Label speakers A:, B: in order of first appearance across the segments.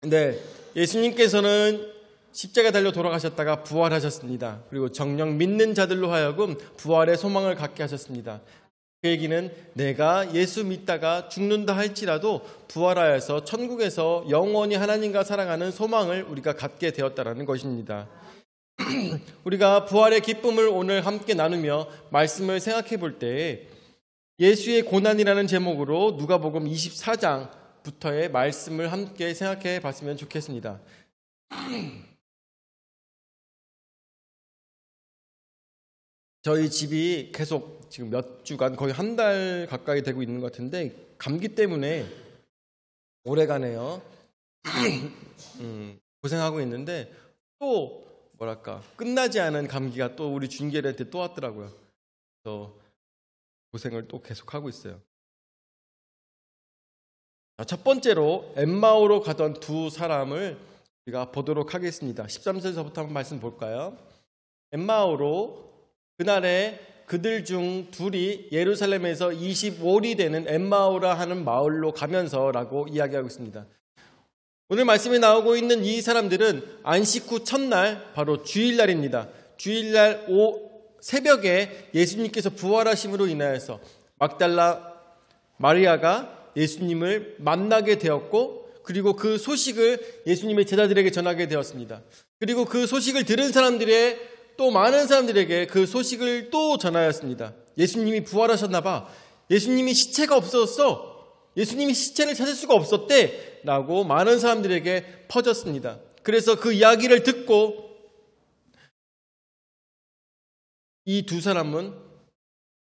A: 네, 예수님께서는 십자가에 달려 돌아가셨다가 부활하셨습니다. 그리고 정녕 믿는 자들로 하여금 부활의 소망을 갖게 하셨습니다. 그 얘기는 내가 예수 믿다가 죽는다 할지라도 부활하여서 천국에서 영원히 하나님과 살아가는 소망을 우리가 갖게 되었다라는 것입니다. 우리가 부활의 기쁨을 오늘 함께 나누며 말씀을 생각해 볼 때 예수의 고난이라는 제목으로 누가복음 24장부터의 말씀을 함께 생각해 봤으면 좋겠습니다. 저희 집이 계속 지금 몇 주간 거의 한 달 가까이 되고 있는 것 같은데 감기 때문에 오래가네요. 고생하고 있는데 또 뭐랄까 끝나지 않은 감기가 또 우리 준결한테 또 왔더라고요. 그래서 고생을 또 계속하고 있어요. 첫 번째로 엠마오로 가던 두 사람을 우리가 보도록 하겠습니다. 13절서부터 한번 말씀 볼까요? 엠마오로 그날에 그들 중 둘이 예루살렘에서 25리 되는 엠마오라 하는 마을로 가면서라고 이야기하고 있습니다. 오늘 말씀에 나오고 있는 이 사람들은 안식 후 첫날 바로 주일날입니다. 주일날 새벽에 예수님께서 부활하심으로 인하여서 막달라 마리아가 예수님을 만나게 되었고 그리고 그 소식을 예수님의 제자들에게 전하게 되었습니다. 그리고 그 소식을 들은 사람들의 또 많은 사람들에게 그 소식을 또 전하였습니다. 예수님이 부활하셨나 봐. 예수님이 시체가 없어졌어. 예수님이 시체를 찾을 수가 없었대 라고 많은 사람들에게 퍼졌습니다. 그래서 그 이야기를 듣고 이 두 사람은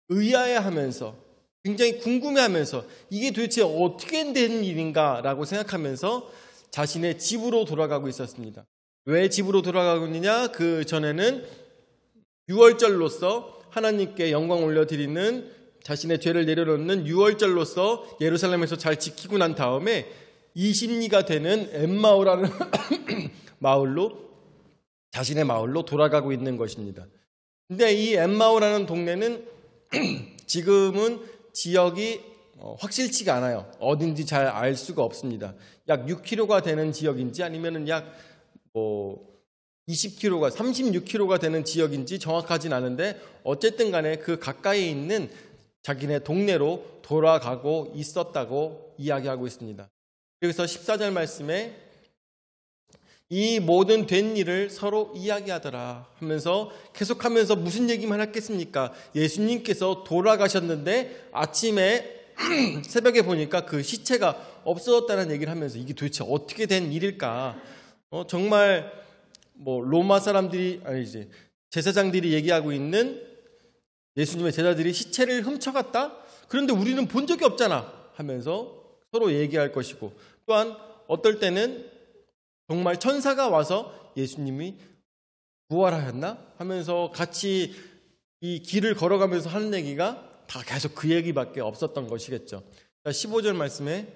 A: 의아해하면서 굉장히 궁금해하면서 이게 도대체 어떻게 된 일인가 라고 생각하면서 자신의 집으로 돌아가고 있었습니다. 왜 집으로 돌아가고 있느냐? 그 전에는 유월절로서 하나님께 영광 올려드리는 자신의 죄를 내려놓는 유월절로서 예루살렘에서 잘 지키고 난 다음에 20리가 되는 엠마오라는 마을로 자신의 마을로 돌아가고 있는 것입니다. 근데 이 엠마오라는 동네는 지금은 지역이 확실치가 않아요. 어딘지 잘 알 수가 없습니다. 약 6km가 되는 지역인지 아니면은 약 20km가 36km가 되는 지역인지 정확하진 않은데 어쨌든 간에 그 가까이에 있는 자기네 동네로 돌아가고 있었다고 이야기하고 있습니다. 여기서 14절 말씀에 이 모든 된 일을 서로 이야기하더라 하면서 계속하면서 무슨 얘기만 했겠습니까? 예수님께서 돌아가셨는데 아침에 새벽에 보니까 그 시체가 없어졌다는 얘기를 하면서 이게 도대체 어떻게 된 일일까? 정말 로마 사람들이 아니지 제사장들이 얘기하고 있는 예수님의 제자들이 시체를 훔쳐갔다? 그런데 우리는 본 적이 없잖아 하면서 서로 얘기할 것이고 또한 어떨 때는 정말 천사가 와서 예수님이 부활하셨나? 하면서 같이 이 길을 걸어가면서 하는 얘기가 다 계속 그 얘기밖에 없었던 것이겠죠. 15절 말씀에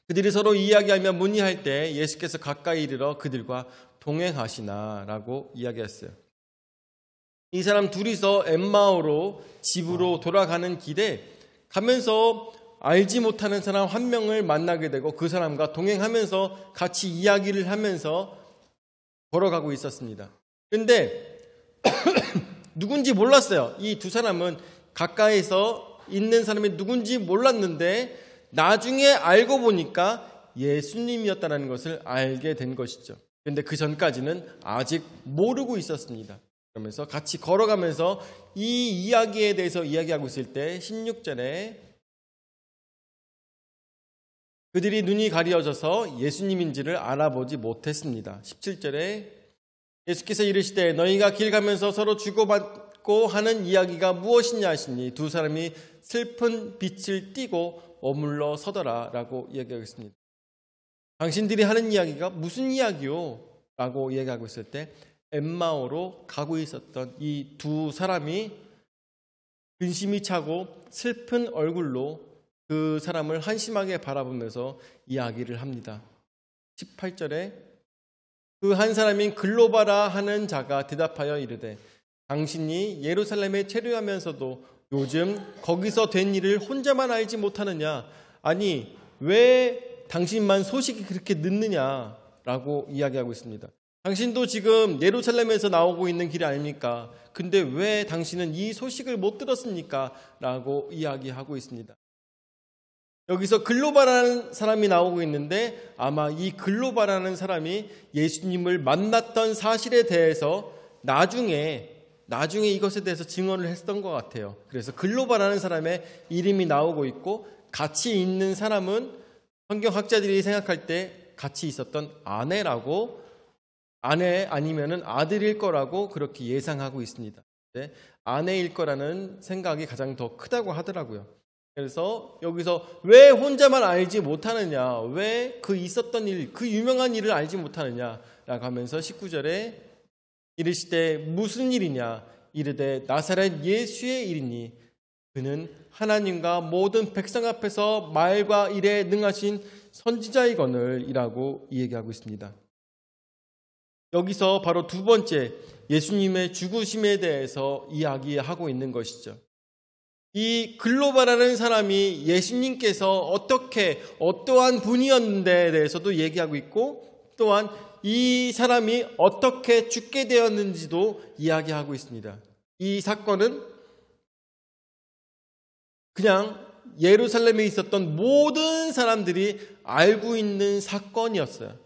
A: 그들이 서로 이야기하며 문의할 때 예수께서 가까이 이르러 그들과 동행하시나라고 이야기했어요. 이 사람 둘이서 엠마오로 집으로 돌아가는 길에 가면서 알지 못하는 사람 한 명을 만나게 되고 그 사람과 동행하면서 같이 이야기를 하면서 걸어가고 있었습니다. 그런데 누군지 몰랐어요. 이 두 사람은 가까이서 있는 사람이 누군지 몰랐는데 나중에 알고 보니까 예수님이었다는 것을 알게 된 것이죠. 그런데 그 전까지는 아직 모르고 있었습니다. 그러면서 같이 걸어가면서 이 이야기에 대해서 이야기하고 있을 때 16절에 그들이 눈이 가려져서 예수님인지를 알아보지 못했습니다. 17절에 예수께서 이르시되 너희가 길 가면서 서로 주고받고 하는 이야기가 무엇이냐 하시니 두 사람이 슬픈 빛을 띠고 머물러 서더라 라고 이야기하겠습니다. 당신들이 하는 이야기가 무슨 이야기요? 라고 이야기하고 있을 때 엠마오로 가고 있었던 이 두 사람이 근심이 차고 슬픈 얼굴로 그 사람을 한심하게 바라보면서 이야기를 합니다. 18절에 그 한 사람인 글로바라 하는 자가 대답하여 이르되 당신이 예루살렘에 체류하면서도 요즘 거기서 된 일을 혼자만 알지 못하느냐? 아니 왜 당신만 소식이 그렇게 늦느냐라고 이야기하고 있습니다. 당신도 지금 예루살렘에서 나오고 있는 길 아닙니까? 근데 왜 당신은 이 소식을 못 들었습니까? 라고 이야기하고 있습니다. 여기서 글로바라는 사람이 나오고 있는데 아마 이 글로바라는 사람이 예수님을 만났던 사실에 대해서 나중에 이것에 대해서 증언을 했던 것 같아요. 그래서 글로바라는 사람의 이름이 나오고 있고 같이 있는 사람은 성경학자들이 생각할 때 같이 있었던 아내 아니면은 아들일 거라고 그렇게 예상하고 있습니다. 네, 아내일 거라는 생각이 가장 더 크다고 하더라고요. 그래서 여기서 왜 혼자만 알지 못하느냐, 왜 그 있었던 일, 그 유명한 일을 알지 못하느냐라고 하면서 19절에 이르시되 무슨 일이냐, 이르되 나사렛 예수의 일이니 그는 하나님과 모든 백성 앞에서 말과 일에 능하신 선지자이거늘 이라고 얘기하고 있습니다. 여기서 바로 두 번째 예수님의 죽으심에 대해서 이야기하고 있는 것이죠. 이 글로바라는 사람이 예수님께서 어떠한 분이었는데에 대해서도 얘기하고 있고 또한 이 사람이 어떻게 죽게 되었는지도 이야기하고 있습니다. 이 사건은 그냥 예루살렘에 있었던 모든 사람들이 알고 있는 사건이었어요.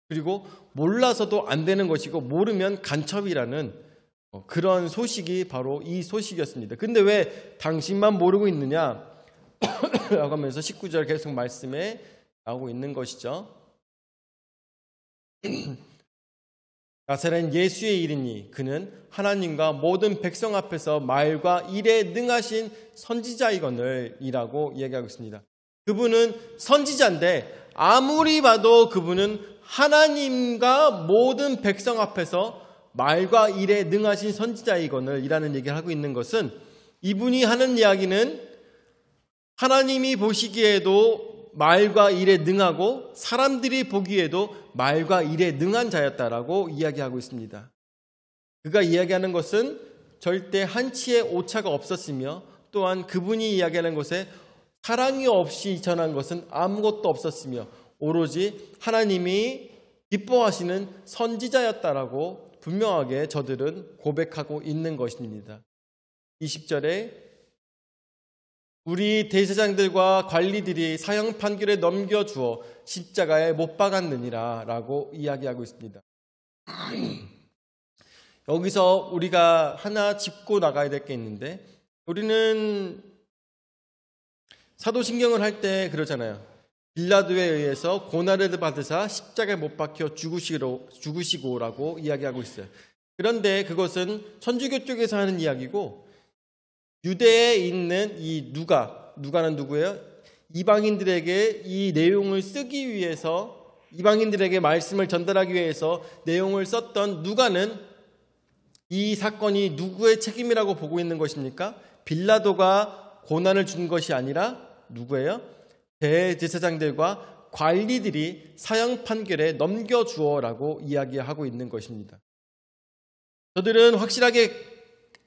A: 그리고 몰라서도 안 되는 것이고 모르면 간첩이라는 그런 소식이 바로 이 소식이었습니다. 근데 왜 당신만 모르고 있느냐? 라고 하면서 19절 계속 말씀에 나오고 있는 것이죠. 나사렛 예수의 일이니 그는 하나님과 모든 백성 앞에서 말과 일에 능하신 선지자이거늘 이라고 이야기하고 있습니다. 그분은 선지자인데 아무리 봐도 그분은 하나님과 모든 백성 앞에서 말과 일에 능하신 선지자이거늘 이라는 얘기를 하고 있는 것은 이분이 하는 이야기는 하나님이 보시기에도 말과 일에 능하고 사람들이 보기에도 말과 일에 능한 자였다라고 이야기하고 있습니다. 그가 이야기하는 것은 절대 한치의 오차가 없었으며 또한 그분이 이야기하는 것에 사랑이 없이 전한 것은 아무것도 없었으며 오로지 하나님이 기뻐하시는 선지자였다라고 분명하게 저들은 고백하고 있는 것입니다. 20절에 우리 대제사장들과 관리들이 사형 판결에 넘겨주어 십자가에 못 박았느니라 라고 이야기하고 있습니다. 여기서 우리가 하나 짚고 나가야 될 게 있는데 우리는 사도신경을 할 때 그러잖아요. 빌라도에 의해서 고난을 받으사 십자가에 못 박혀 죽으시고라고 이야기하고 있어요. 그런데 그것은 천주교 쪽에서 하는 이야기고 유대에 있는 이 누가는 누구예요? 이방인들에게 이 내용을 쓰기 위해서 이방인들에게 말씀을 전달하기 위해서 내용을 썼던 누가는 이 사건이 누구의 책임이라고 보고 있는 것입니까? 빌라도가 고난을 준 것이 아니라 누구예요? 대제사장들과 관리들이 사형 판결에 넘겨주어라고 이야기하고 있는 것입니다. 저들은 확실하게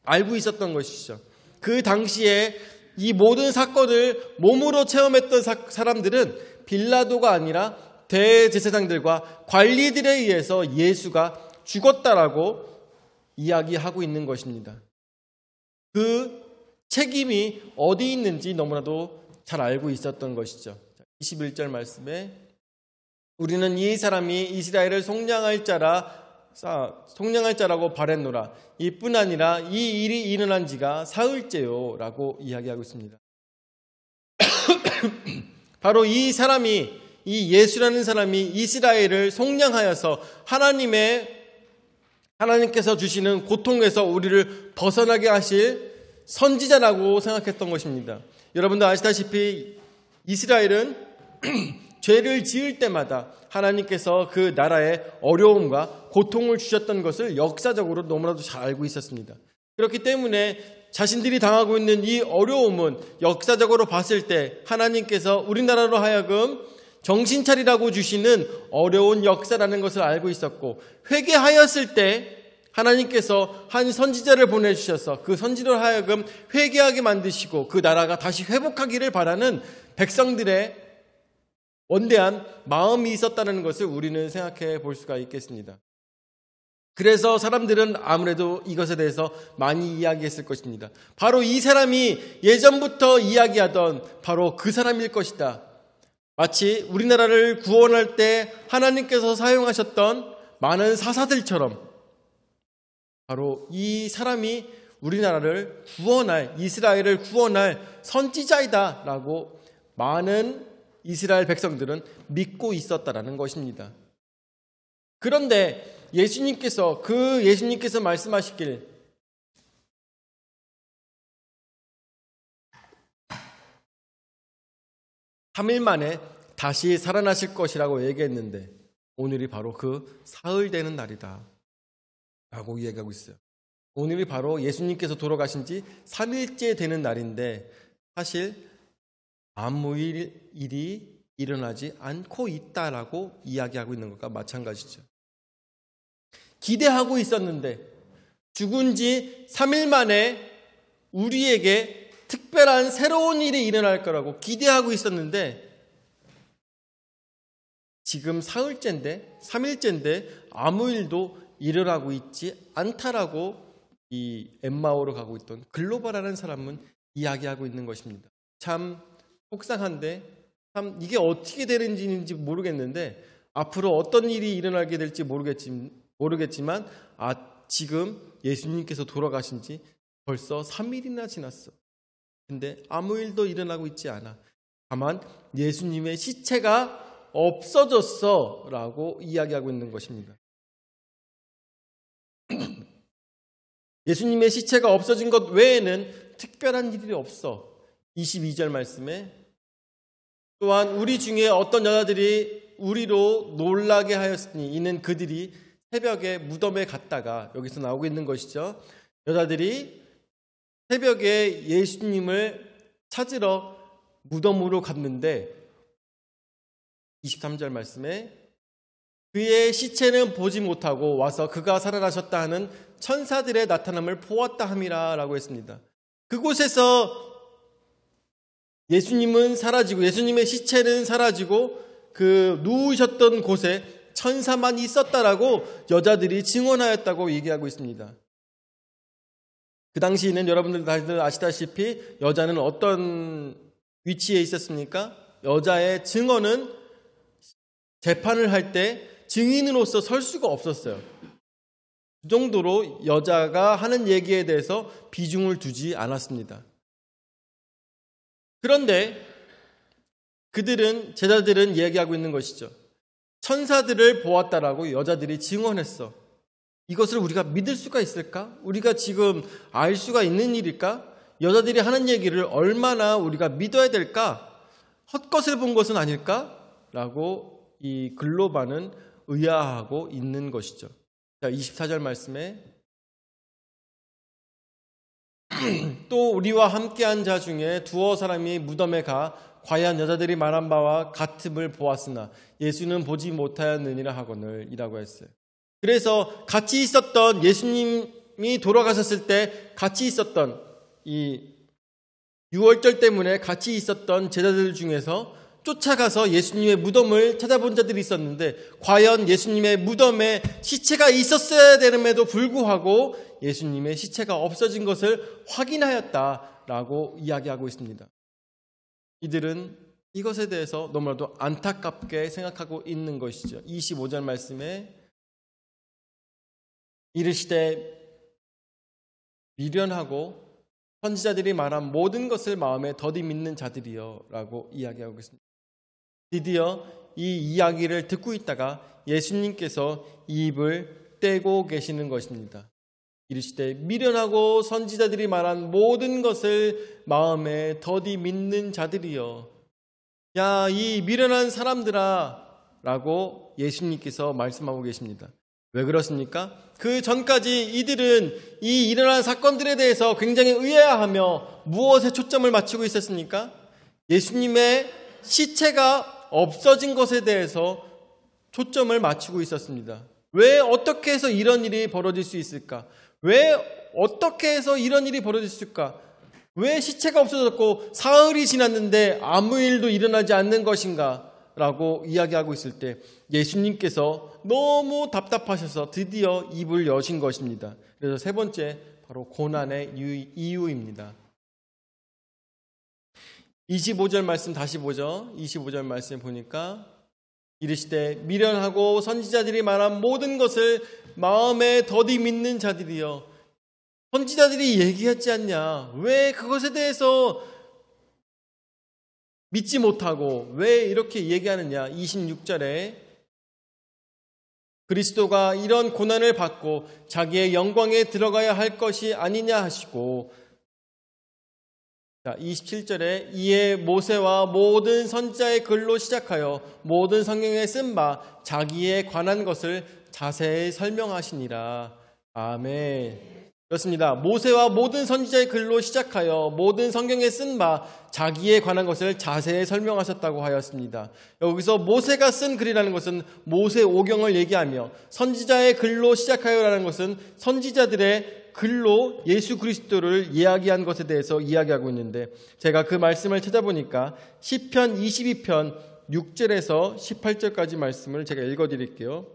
A: 알고 있었던 것이죠. 그 당시에 이 모든 사건을 몸으로 체험했던 사람들은 빌라도가 아니라 대제사장들과 관리들에 의해서 예수가 죽었다라고 이야기하고 있는 것입니다. 그 책임이 어디 있는지 너무나도 잘 알고 있었던 것이죠. 21절 말씀에 우리는 이 사람이 이스라엘을 속량할 자라고 바랬노라. 이뿐 아니라 이 일이 일어난 지가 사흘째요 라고 이야기하고 있습니다. 바로 이 사람이 이 예수라는 사람이 이스라엘을 속량하여서 하나님께서 주시는 고통에서 우리를 벗어나게 하실 선지자라고 생각했던 것입니다. 여러분도 아시다시피 이스라엘은 죄를 지을 때마다 하나님께서 그 나라에 어려움과 고통을 주셨던 것을 역사적으로 너무나도 잘 알고 있었습니다. 그렇기 때문에 자신들이 당하고 있는 이 어려움은 역사적으로 봤을 때 하나님께서 우리나라로 하여금 정신 차리라고 주시는 어려운 역사라는 것을 알고 있었고 회개하였을 때 하나님께서 한 선지자를 보내주셔서 그 선지로 하여금 회개하게 만드시고 그 나라가 다시 회복하기를 바라는 백성들의 원대한 마음이 있었다는 것을 우리는 생각해 볼 수가 있겠습니다. 그래서 사람들은 아무래도 이것에 대해서 많이 이야기했을 것입니다. 바로 이 사람이 예전부터 이야기하던 바로 그 사람일 것이다. 마치 우리나라를 구원할 때 하나님께서 사용하셨던 많은 사사들처럼 바로 이 사람이 우리나라를 구원할, 이스라엘을 구원할 선지자이다 라고 많은 이스라엘 백성들은 믿고 있었다라는 것입니다. 그런데 예수님께서 말씀하시길 3일 만에 다시 살아나실 것이라고 얘기했는데 오늘이 바로 그 사흘 되는 날이다 라고 이야기하고 있어요. 오늘이 바로 예수님께서 돌아가신 지 3일째 되는 날인데 사실 아무 일이 일어나지 않고 있다라고 이야기하고 있는 것과 마찬가지죠. 기대하고 있었는데 죽은 지 3일 만에 우리에게 특별한 새로운 일이 일어날 거라고 기대하고 있었는데 지금 사흘째인데 3일째인데 아무 일도 일어나고 있지 않다라고 이 엠마오로 가고 있던 글로바라는 사람은 이야기하고 있는 것입니다. 참 속상한데 참 이게 어떻게 되는지 모르겠는데 앞으로 어떤 일이 일어나게 될지 모르겠지만 지금 예수님께서 돌아가신 지 벌써 3일이나 지났어. 근데 아무 일도 일어나고 있지 않아. 다만 예수님의 시체가 없어졌어 라고 이야기하고 있는 것입니다. 예수님의 시체가 없어진 것 외에는 특별한 일이 없어. 22절 말씀에 또한 우리 중에 어떤 여자들이 우리로 놀라게 하였으니 이는 그들이 새벽에 무덤에 갔다가 여기서 나오고 있는 것이죠. 여자들이 새벽에 예수님을 찾으러 무덤으로 갔는데 23절 말씀에 그의 시체는 보지 못하고 와서 그가 살아나셨다 하는 천사들의 나타남을 보았다 함이라 라고 했습니다. 그곳에서 예수님은 사라지고 예수님의 시체는 사라지고 그 누우셨던 곳에 천사만 있었다라고 여자들이 증언하였다고 얘기하고 있습니다. 그 당시에는 여러분들 다들 아시다시피 여자는 어떤 위치에 있었습니까? 여자의 증언은 재판을 할 때 증인으로서 설 수가 없었어요. 그 정도로 여자가 하는 얘기에 대해서 비중을 두지 않았습니다. 그런데 제자들은 얘기하고 있는 것이죠. 천사들을 보았다라고 여자들이 증언했어. 이것을 우리가 믿을 수가 있을까? 우리가 지금 알 수가 있는 일일까? 여자들이 하는 얘기를 얼마나 우리가 믿어야 될까? 헛것을 본 것은 아닐까? 라고 이 글로바는 의아하고 있는 것이죠. 자, 24절 말씀에 또 우리와 함께한 자 중에 두어 사람이 무덤에 가 과연 여자들이 말한 바와 같음을 보았으나 예수는 보지 못하였느니라 하거늘 이라고 했어요. 그래서 같이 있었던 예수님이 돌아가셨을 때 같이 있었던 이 유월절 때문에 같이 있었던 제자들 중에서 쫓아가서 예수님의 무덤을 찾아본 자들이 있었는데 과연 예수님의 무덤에 시체가 있었어야 되는데도 불구하고 예수님의 시체가 없어진 것을 확인하였다라고 이야기하고 있습니다. 이들은 이것에 대해서 너무나도 안타깝게 생각하고 있는 것이죠. 25절 말씀에 이르시되 미련하고 선지자들이 말한 모든 것을 마음에 더디 믿는 자들이여 라고 이야기하고 있습니다. 드디어 이 이야기를 듣고 있다가 예수님께서 입을 떼고 계시는 것입니다. 이르시되 미련하고 선지자들이 말한 모든 것을 마음에 더디 믿는 자들이여. 야, 이 미련한 사람들아 라고 예수님께서 말씀하고 계십니다. 왜 그렇습니까? 그 전까지 이들은 이 일어난 사건들에 대해서 굉장히 의아해하며 무엇에 초점을 맞추고 있었습니까? 예수님의 시체가 없어진 것에 대해서 초점을 맞추고 있었습니다. 왜 어떻게 해서 이런 일이 벌어질 수 있을까? 왜 어떻게 해서 이런 일이 벌어질 수 있을까? 왜 시체가 없어졌고 사흘이 지났는데 아무 일도 일어나지 않는 것인가? 라고 이야기하고 있을 때 예수님께서 너무 답답하셔서 드디어 입을 여신 것입니다. 그래서 세 번째, 바로 고난의 이유입니다. 25절 말씀 다시 보죠. 25절 말씀 보니까 이르시되 미련하고 선지자들이 말한 모든 것을 마음에 더디 믿는 자들이여. 선지자들이 얘기했지 않냐? 왜 그것에 대해서 믿지 못하고 왜 이렇게 얘기하느냐? 26절에 그리스도가 이런 고난을 받고 자기의 영광에 들어가야 할 것이 아니냐 하시고, 자, 27절에 이에 모세와 모든 선지자의 글로 시작하여 모든 성경에 쓴 바 자기에 관한 것을 자세히 설명하시니라. 아멘. 그렇습니다. 모세와 모든 선지자의 글로 시작하여 모든 성경에 쓴 바 자기에 관한 것을 자세히 설명하셨다고 하였습니다. 여기서 모세가 쓴 글이라는 것은 모세 오경을 얘기하며 선지자의 글로 시작하여라는 것은 선지자들의 글로 예수 그리스도를 이야기한 것에 대해서 이야기하고 있는데, 제가 그 말씀을 찾아보니까 시편 22편 6절에서 18절까지 말씀을 제가 읽어드릴게요.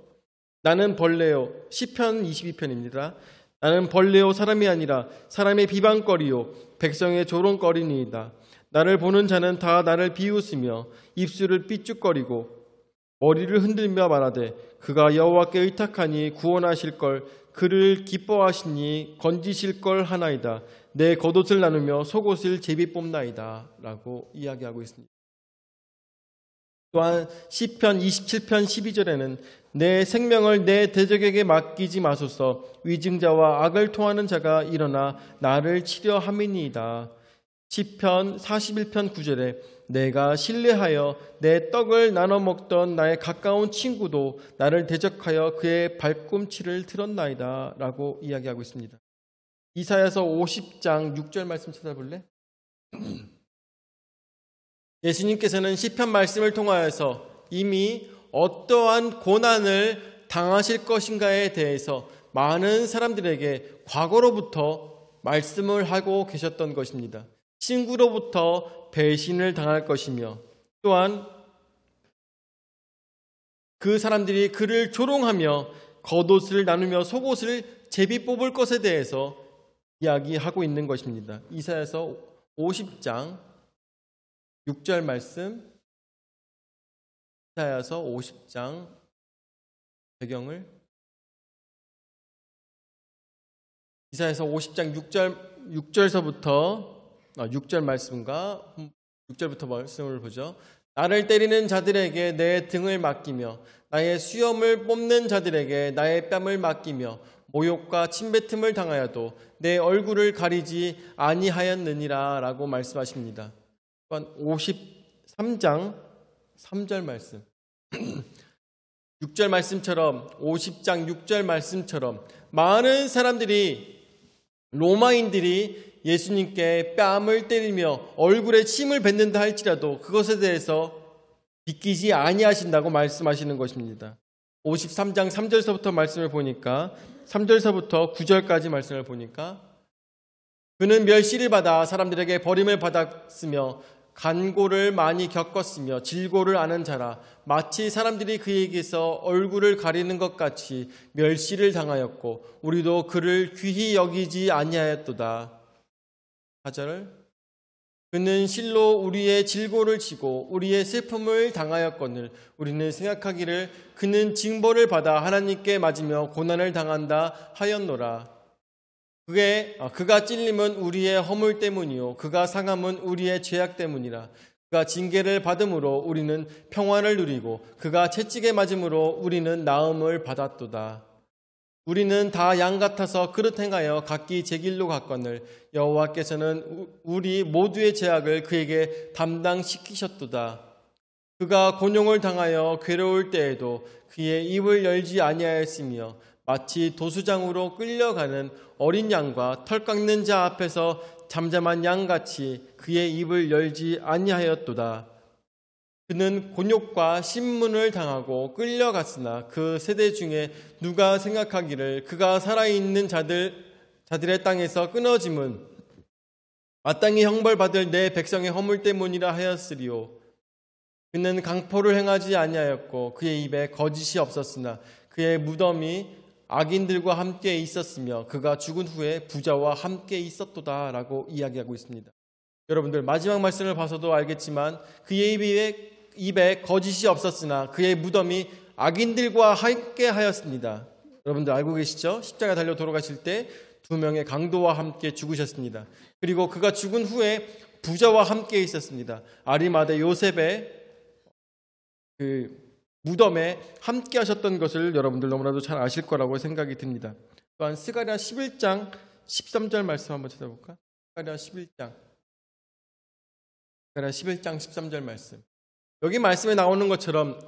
A: 나는 벌레요, 시편 22편입니다. 나는 벌레요 사람이 아니라 사람의 비방거리요 백성의 조롱거리니이다. 나를 보는 자는 다 나를 비웃으며 입술을 삐죽거리고 머리를 흔들며 말하되 그가 여호와께 의탁하니 구원하실 걸, 그를 기뻐하시니 건지실 걸 하나이다. 내 겉옷을 나누며 속옷을 제비 뽑나이다 라고 이야기하고 있습니다. 또한 시편 27편 12절에는 내 생명을 내 대적에게 맡기지 마소서. 위증자와 악을 통하는 자가 일어나 나를 치려 함이니이다. 시편 41편 9절에 내가 신뢰하여 내 떡을 나눠 먹던 나의 가까운 친구도 나를 대적하여 그의 발꿈치를 틀었나이다 라고 이야기하고 있습니다. 이사야서 50장 6절 말씀 찾아볼래? 예수님께서는 시편 말씀을 통하여서 이미 어떠한 고난을 당하실 것인가에 대해서 많은 사람들에게 과거로부터 말씀을 하고 계셨던 것입니다. 친구로부터 배신을 당할 것이며, 또한 그 사람들이 그를 조롱하며 겉옷을 나누며 속옷을 제비 뽑을 것에 대해서 이야기하고 있는 것입니다. 이사야서 50장 6절 말씀, 이사야서 50장 배경을, 이사야서 50장 6절서부터 6절 말씀과 6절부터 말씀을 보죠. 나를 때리는 자들에게 내 등을 맡기며 나의 수염을 뽑는 자들에게 나의 뺨을 맡기며 모욕과 침뱉음을 당하여도 내 얼굴을 가리지 아니하였느니라 라고 말씀하십니다. 또한 53장 3절 말씀 6절 말씀처럼 50장 6절 말씀처럼 많은 사람들이, 로마인들이 예수님께 뺨을 때리며 얼굴에 침을 뱉는다 할지라도 그것에 대해서 비키지 아니하신다고 말씀하시는 것입니다. 53장 3절서부터 말씀을 보니까 3절서부터 9절까지 말씀을 보니까 그는 멸시를 받아 사람들에게 버림을 받았으며 간고를 많이 겪었으며 질고를 아는 자라. 마치 사람들이 그에게서 얼굴을 가리는 것 같이 멸시를 당하였고 우리도 그를 귀히 여기지 아니하였도다. 4절 그는 실로 우리의 질고를 지고 우리의 슬픔을 당하였거늘 우리는 생각하기를 그는 징벌을 받아 하나님께 맞으며 고난을 당한다 하였노라. 그가 찔림은 우리의 허물 때문이요 그가 상함은 우리의 죄악 때문이라. 그가 징계를 받음으로 우리는 평안을 누리고 그가 채찍에 맞음으로 우리는 나음을 받았도다. 우리는 다 양 같아서 그릇 행하여 각기 제 길로 갔거늘 여호와께서는 우리 모두의 죄악을 그에게 담당시키셨도다. 그가 곤욕을 당하여 괴로울 때에도 그의 입을 열지 아니하였으며 마치 도수장으로 끌려가는 어린 양과 털 깎는 자 앞에서 잠잠한 양같이 그의 입을 열지 아니하였도다. 그는 곤욕과 신문을 당하고 끌려갔으나 그 세대 중에 누가 생각하기를 그가 살아있는 자들의 땅에서 끊어짐은 마땅히 형벌받을 내 백성의 허물 때문이라 하였으리요. 그는 강포를 행하지 아니하였고 그의 입에 거짓이 없었으나 그의 무덤이 악인들과 함께 있었으며 그가 죽은 후에 부자와 함께 있었도다 라고 이야기하고 있습니다. 여러분들 마지막 말씀을 봐서도 알겠지만 그의 입에 거짓이 없었으나 그의 무덤이 악인들과 함께 하였습니다. 여러분들 알고 계시죠? 십자가 달려 돌아가실 때 2명의 강도와 함께 죽으셨습니다. 그리고 그가 죽은 후에 부자와 함께 있었습니다. 아리마대 요셉의 그 무덤에 함께 하셨던 것을 여러분들 너무나도 잘 아실 거라고 생각이 듭니다. 또한 스가랴 11장 13절 말씀 한번 찾아볼까? 스가랴 11장 13절 말씀. 여기 말씀에 나오는 것처럼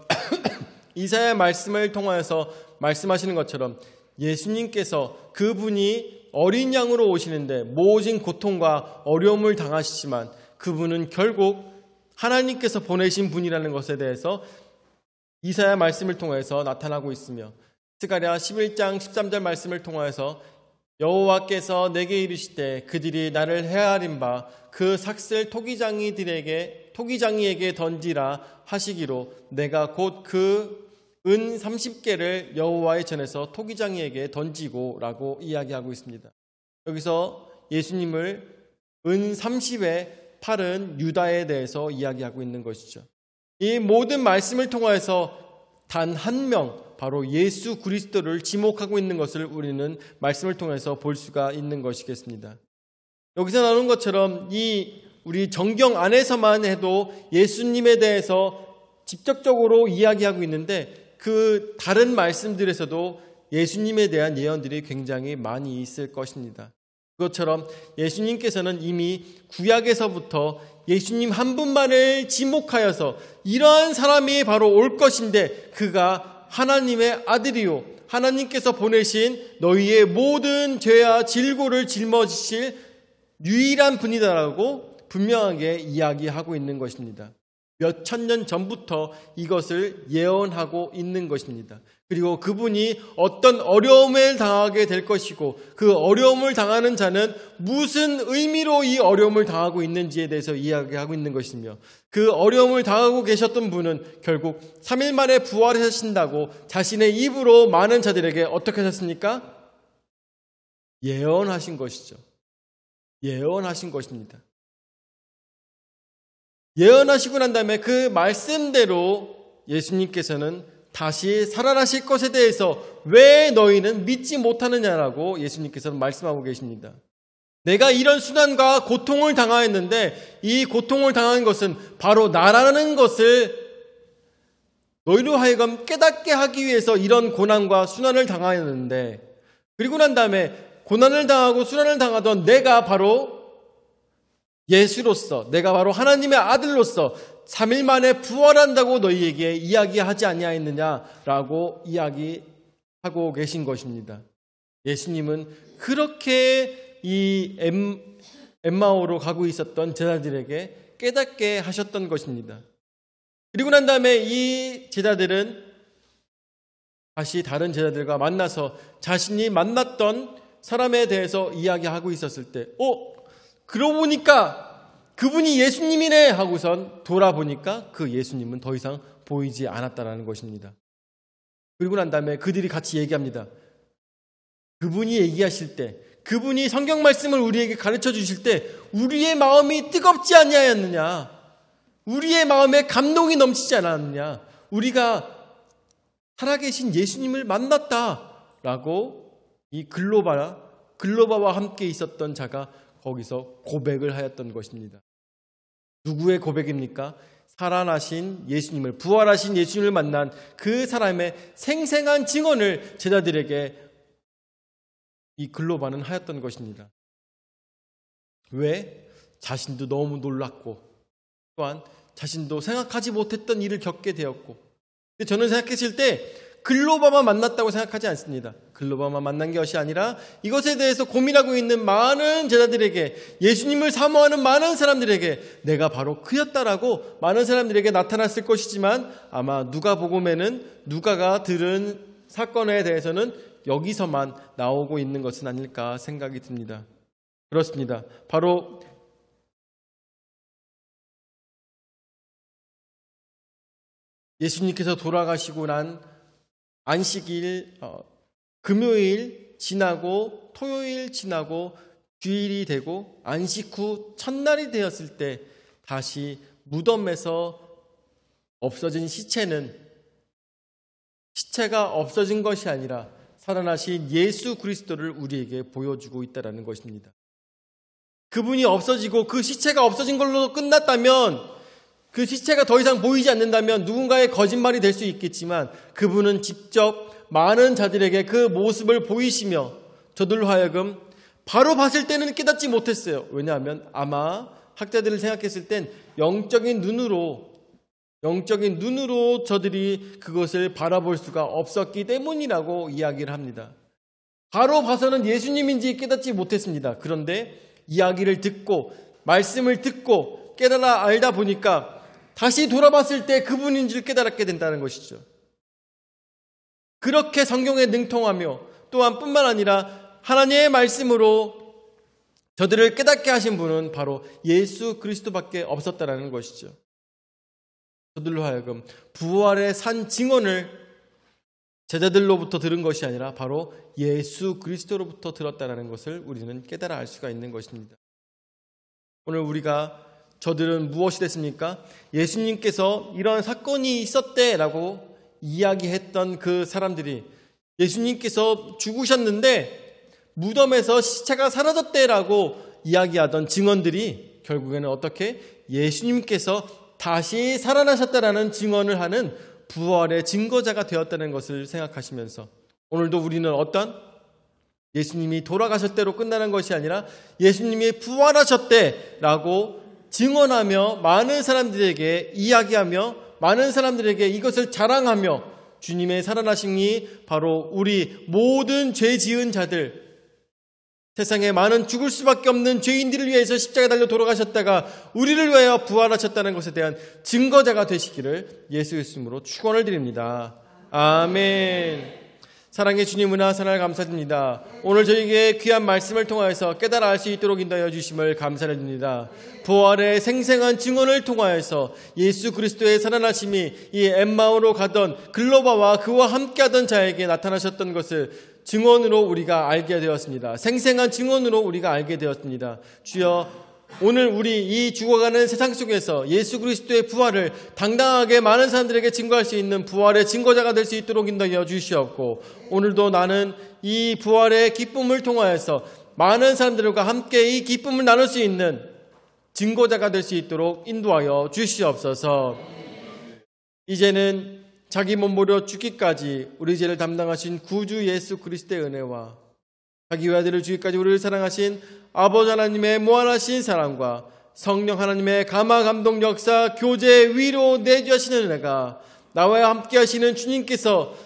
A: 이사야 말씀을 통하여서 말씀하시는 것처럼 예수님께서 그분이 어린 양으로 오시는데 모진 고통과 어려움을 당하시지만 그분은 결국 하나님께서 보내신 분이라는 것에 대해서 이사야 말씀을 통해서 나타나고 있으며 스가랴 11장 13절 말씀을 통하여서 여호와께서 내게 이르시되 그들이 나를 헤아린 바 그 삭슬 토기장이에게 던지라 하시기로 내가 곧 그 은 30개를 여호와의 전에서 토기장이에게 던지고 라고 이야기하고 있습니다. 여기서 예수님을 은 30에 팔은 유다에 대해서 이야기하고 있는 것이죠. 이 모든 말씀을 통하여서 단 한 명, 바로 예수 그리스도를 지목하고 있는 것을 우리는 말씀을 통해서 볼 수가 있는 것이겠습니다. 여기서 나오는 것처럼 우리 정경 안에서만 해도 예수님에 대해서 직접적으로 이야기하고 있는데 그 다른 말씀들에서도 예수님에 대한 예언들이 굉장히 많이 있을 것입니다. 그것처럼 예수님께서는 이미 구약에서부터 예수님 한 분만을 지목하여서 이러한 사람이 바로 올 것인데 그가 하나님의 아들이요 하나님께서 보내신 너희의 모든 죄와 질고를 짊어지실 유일한 분이다라고 분명하게 이야기하고 있는 것입니다. 몇 천년 전부터 이것을 예언하고 있는 것입니다. 그리고 그분이 어떤 어려움을 당하게 될 것이고 그 어려움을 당하는 자는 무슨 의미로 이 어려움을 당하고 있는지에 대해서 이야기하고 있는 것이며 그 어려움을 당하고 계셨던 분은 결국 3일 만에 부활하신다고 자신의 입으로 많은 자들에게 어떻게 하셨습니까? 예언하신 것이죠. 예언하신 것입니다. 예언하시고 난 다음에 그 말씀대로 예수님께서는 다시 살아나실 것에 대해서 왜 너희는 믿지 못하느냐라고 예수님께서는 말씀하고 계십니다. 내가 이런 순환과 고통을 당하였는데 이 고통을 당한 것은 바로 나라는 것을 너희로 하여금 깨닫게 하기 위해서 이런 고난과 순환을 당하였는데 그리고 난 다음에 고난을 당하고 순환을 당하던 내가 바로 예수로서 내가 바로 하나님의 아들로서 3일 만에 부활한다고 너희에게 이야기하지 아니하였느냐라고 이야기하고 계신 것입니다. 예수님은 그렇게 이 엠마오로 가고 있었던 제자들에게 깨닫게 하셨던 것입니다. 그리고 난 다음에 이 제자들은 다시 다른 제자들과 만나서 자신이 만났던 사람에 대해서 이야기하고 있었을 때 그러고 보니까 그분이 예수님이네 하고선 돌아보니까 그 예수님은 더 이상 보이지 않았다는 것입니다. 그리고 난 다음에 그들이 같이 얘기합니다. 그분이 얘기하실 때 그분이 성경 말씀을 우리에게 가르쳐 주실 때 우리의 마음이 뜨겁지 아니하였느냐, 우리의 마음에 감동이 넘치지 않았느냐, 우리가 살아계신 예수님을 만났다라고 이 글로바와 함께 있었던 자가 거기서 고백을 하였던 것입니다. 누구의 고백입니까? 살아나신 예수님을, 부활하신 예수님을 만난 그 사람의 생생한 증언을 제자들에게 이 글로바는 하였던 것입니다. 왜? 자신도 너무 놀랐고 또한 자신도 생각하지 못했던 일을 겪게 되었고, 근데 저는 생각했을 때 글로바만 만났다고 생각하지 않습니다. 글로바만 만난 것이 아니라 이것에 대해서 고민하고 있는 많은 제자들에게, 예수님을 사모하는 많은 사람들에게 내가 바로 그였다라고 많은 사람들에게 나타났을 것이지만 아마 누가복음에는 누가가 들은 사건에 대해서는 여기서만 나오고 있는 것은 아닐까 생각이 듭니다. 그렇습니다. 바로 예수님께서 돌아가시고 난 안식일, 금요일 지나고 토요일 지나고 주일이 되고 안식 후 첫날이 되었을 때 다시 무덤에서 없어진 시체가 없어진 것이 아니라 살아나신 예수 그리스도를 우리에게 보여주고 있다는 것입니다. 그분이 없어지고 그 시체가 없어진 걸로 끝났다면, 그 시체가 더 이상 보이지 않는다면 누군가의 거짓말이 될 수 있겠지만, 그분은 직접 많은 자들에게 그 모습을 보이시며 저들로 하여금 바로 봤을 때는 깨닫지 못했어요. 왜냐하면 아마 학자들을 생각했을 땐 영적인 눈으로 저들이 그것을 바라볼 수가 없었기 때문이라고 이야기를 합니다. 바로 봐서는 예수님인지 깨닫지 못했습니다. 그런데 이야기를 듣고 말씀을 듣고 깨달아 알다 보니까 다시 돌아봤을 때 그분인지를 깨달았게 된다는 것이죠. 그렇게 성경에 능통하며 또한 뿐만 아니라 하나님의 말씀으로 저들을 깨닫게 하신 분은 바로 예수 그리스도밖에 없었다는 것이죠. 저들로 하여금 부활의 산 증언을 제자들로부터 들은 것이 아니라 바로 예수 그리스도로부터 들었다는 것을 우리는 깨달아 알 수가 있는 것입니다. 오늘 우리가 저들은 무엇이 됐습니까? 예수님께서 이런 사건이 있었대라고 이야기했던 그 사람들이, 예수님께서 죽으셨는데 무덤에서 시체가 사라졌대라고 이야기하던 증언들이 결국에는 어떻게 예수님께서 다시 살아나셨다라는 증언을 하는 부활의 증거자가 되었다는 것을 생각하시면서, 오늘도 우리는 어떤 예수님이 돌아가셨대로 끝나는 것이 아니라 예수님이 부활하셨대라고 증언하며 많은 사람들에게 이야기하며 많은 사람들에게 이것을 자랑하며 주님의 살아나심이 바로 우리 모든 죄 지은 자들, 세상에 많은 죽을 수밖에 없는 죄인들을 위해서 십자가에 달려 돌아가셨다가 우리를 위하여 부활하셨다는 것에 대한 증거자가 되시기를 예수 그리스도로 축원을 드립니다. 아멘. 사랑의 주님, 은혜와 사랑을 감사드립니다. 오늘 저에게 귀한 말씀을 통하여서 깨달아 알 수 있도록 인도하여 주심을 감사드립니다. 부활의 생생한 증언을 통하여서 예수 그리스도의 살아나심이 이 엠마오로 가던 글로바와 그와 함께하던 자에게 나타나셨던 것을 증언으로 우리가 알게 되었습니다. 생생한 증언으로 우리가 알게 되었습니다. 주여, 오늘 우리 이 죽어가는 세상 속에서 예수 그리스도의 부활을 당당하게 많은 사람들에게 증거할 수 있는 부활의 증거자가 될 수 있도록 인도하여 주시옵고, 오늘도 나는 이 부활의 기쁨을 통하여서 많은 사람들과 함께 이 기쁨을 나눌 수 있는 증거자가 될 수 있도록 인도하여 주시옵소서. 이제는 자기 몸부려 죽기까지 우리 죄를 담당하신 구주 예수 그리스도의 은혜와 자기 외아들을 주기까지 우리를 사랑하신 아버지 하나님의 무한하신 사랑과 성령 하나님의 감화 감동 역사 교제 위로 내주하시는 은혜가, 나와 함께 하시는 주님께서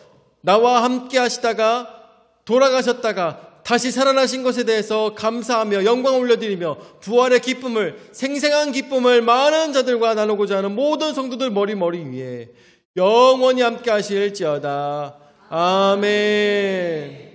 A: 나와 함께 하시다가 돌아가셨다가 다시 살아나신 것에 대해서 감사하며 영광을 올려드리며 부활의 기쁨을, 생생한 기쁨을 많은 자들과 나누고자 하는 모든 성도들 머리 위에 영원히 함께 하실지어다. 아멘.